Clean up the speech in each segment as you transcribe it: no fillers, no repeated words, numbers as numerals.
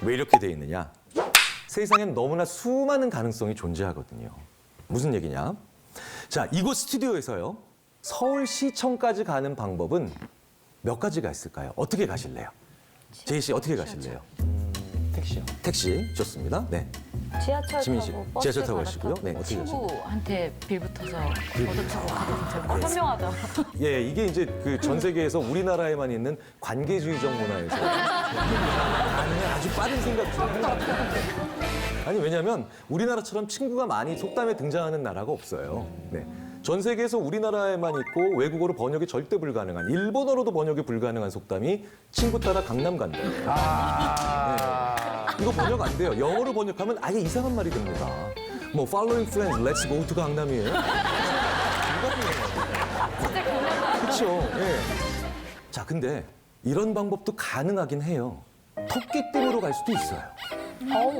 왜 이렇게 돼 있느냐? 세상엔 너무나 수많은 가능성이 존재하거든요. 무슨 얘기냐? 자, 이곳 스튜디오에서요. 서울시청까지 가는 방법은 몇 가지가 있을까요? 어떻게 가실래요? 제이 씨 어떻게 가실래요? 택시요. 택시 좋습니다. 네. 지하철 지민 씨, 타고 버스 지하철 타고 갈아타고. 가시고요. 네, 어떻게 가실래요? 친구한테 빌 붙어서 얻어차고 가도 괜찮아요. 현명하다. 예, 이게 이제 그 전 세계에서 우리나라에만 있는 관계주의적 문화에서 가능한 아주 빠른 생각 중 하나입니다. 아니 왜냐하면 우리나라처럼 친구가 많이 속담에 등장하는 나라가 없어요. 네. 전 세계에서 우리나라에만 있고 외국어로 번역이 절대 불가능한 일본어로도 번역이 불가능한 속담이 친구 따라 강남 간다. 네. 이거 번역 안 돼요. 영어로 번역하면 아예 이상한 말이 됩니다. 뭐 following friends, let's go to 강남이에요. 그렇죠. 예. 자, 근데 이런 방법도 가능하긴 해요. 토끼띠으로 갈 수도 있어요.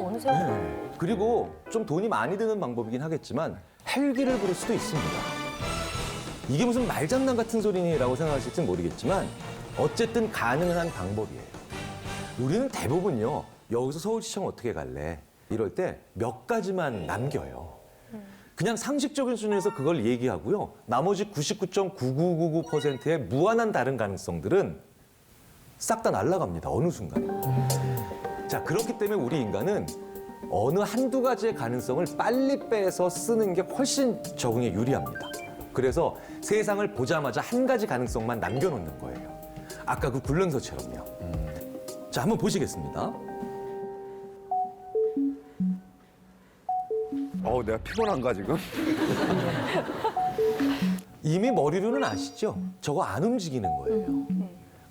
어느 세월. 네. 그리고 좀 돈이 많이 드는 방법이긴 하겠지만 헬기를 부를 수도 있습니다. 이게 무슨 말장난 같은 소리라고 생각하실진 모르겠지만 어쨌든 가능한 방법이에요. 우리는 대부분요. 여기서 서울시청 어떻게 갈래? 이럴 때 몇 가지만 남겨요. 그냥 상식적인 수준에서 그걸 얘기하고요. 나머지 99.9999%의 무한한 다른 가능성들은 싹 다 날아갑니다. 어느 순간에. 자, 그렇기 때문에 우리 인간은 어느 한두 가지의 가능성을 빨리 빼서 쓰는 게 훨씬 적응에 유리합니다. 그래서 세상을 보자마자 한 가지 가능성만 남겨놓는 거예요. 아까 그 굴릉서처럼요. 자, 한번 보시겠습니다. 내가 피곤한가 지금? 이미 머리로는 아시죠? 저거 안 움직이는 거예요.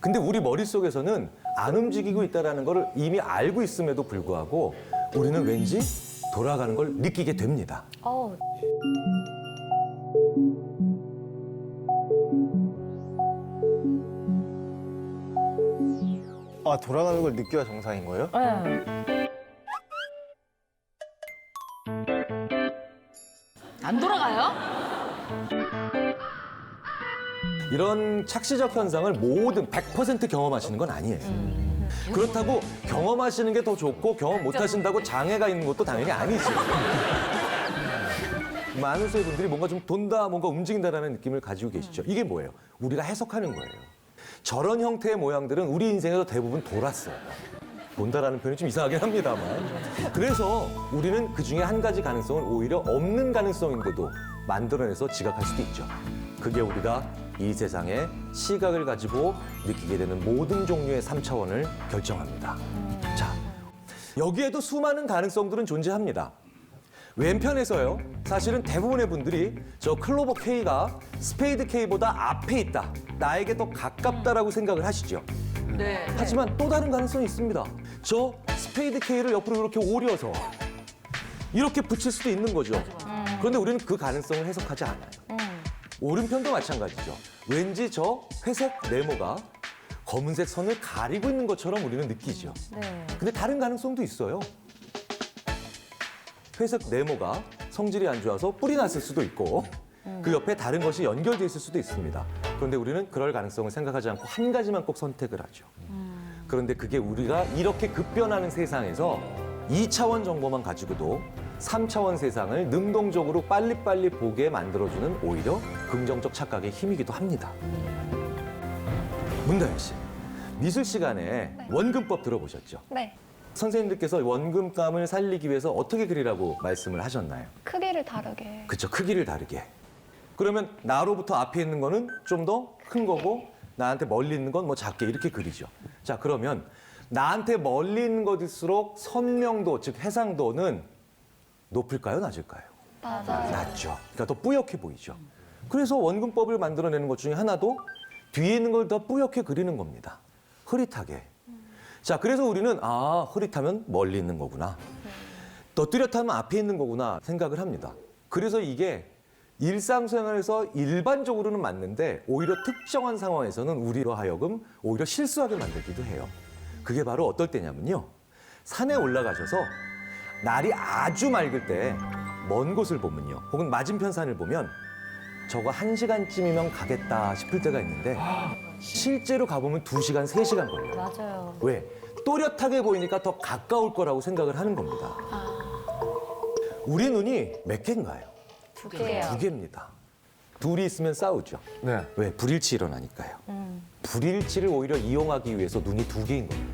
근데 우리 머릿속에서는 안 움직이고 있다는 걸 이미 알고 있음에도 불구하고 우리는 왠지 돌아가는 걸 느끼게 됩니다. 돌아가는 걸 느껴야 정상인 거예요? 네. 안 돌아가요? 이런 착시적 현상을 모든 100% 경험하시는 건 아니에요. 그렇다고 경험하시는 게 더 좋고 경험 못 하신다고 장애가 있는 것도 당연히 아니죠. 많은 수의 분들이 뭔가 좀 돈다, 뭔가 움직인다라는 느낌을 가지고 계시죠. 이게 뭐예요? 우리가 해석하는 거예요. 저런 형태의 모양들은 우리 인생에서 대부분 돌았어요. 돈다라는 표현이 좀 이상하긴 합니다만. 그래서 우리는 그 중에 한 가지 가능성을 오히려 없는 가능성인데도 만들어내서 지각할 수도 있죠. 그게 우리가 이 세상의 시각을 가지고 느끼게 되는 모든 종류의 3차원을 결정합니다. 자, 여기에도 수많은 가능성들은 존재합니다. 왼편에서요, 사실은 대부분의 분들이 저 클로버 K가 스페이드 K보다 앞에 있다, 나에게 더 가깝다라고 생각을 하시죠. 네. 하지만 또 다른 가능성이 있습니다. 저 스페이드 K를 옆으로 이렇게 오려서 이렇게 붙일 수도 있는 거죠. 그런데 우리는 그 가능성을 해석하지 않아요. 오른편도 마찬가지죠. 왠지 저 회색 네모가 검은색 선을 가리고 있는 것처럼 우리는 느끼죠. 네. 근데 다른 가능성도 있어요. 회색 네모가 성질이 안 좋아서 뿔이 났을 수도 있고 그 옆에 다른 것이 연결돼 있을 수도 있습니다. 그런데 우리는 그럴 가능성을 생각하지 않고 한 가지만 꼭 선택을 하죠. 그런데 그게 우리가 이렇게 급변하는 세상에서 2차원 정보만 가지고도 3차원 세상을 능동적으로 빨리빨리 보게 만들어주는 오히려 긍정적 착각의 힘이기도 합니다. 문다현 씨, 미술 시간에 원근법 들어보셨죠? 네. 선생님들께서 원근감을 살리기 위해서 어떻게 그리라고 말씀을 하셨나요? 크기를 다르게. 그쵸, 크기를 다르게. 그러면 나로부터 앞에 있는 거는 좀 더 큰 거고 나한테 멀리 있는 건 뭐 작게 이렇게 그리죠. 자, 그러면 나한테 멀리 있는 것일수록 선명도, 즉 해상도는 높을까요, 낮을까요? 맞아요. 낮죠. 그러니까 더 뿌옇게 보이죠. 그래서 원근법을 만들어내는 것 중에 하나도 뒤에 있는 걸 더 뿌옇게 그리는 겁니다. 흐릿하게. 자, 그래서 우리는 흐릿하면 멀리 있는 거구나. 더 뚜렷하면 앞에 있는 거구나 생각을 합니다. 그래서 이게 일상생활에서 일반적으로는 맞는데 오히려 특정한 상황에서는 우리로 하여금 오히려 실수하게 만들기도 해요. 그게 바로 어떨 때냐면요. 산에 올라가셔서 날이 아주 맑을 때 먼 곳을 보면요. 혹은 맞은편 산을 보면 저거 1시간쯤이면 가겠다 싶을 때가 있는데 실제로 가보면 2시간, 3시간 걸려요. 맞아요. 왜? 또렷하게 보이니까 더 가까울 거라고 생각을 하는 겁니다. 우리 눈이 몇 개인가요? 두 개요. 두 개입니다. 둘이 있으면 싸우죠. 네. 왜? 불일치 일어나니까요. 불일치를 오히려 이용하기 위해서 눈이 두 개인 겁니다.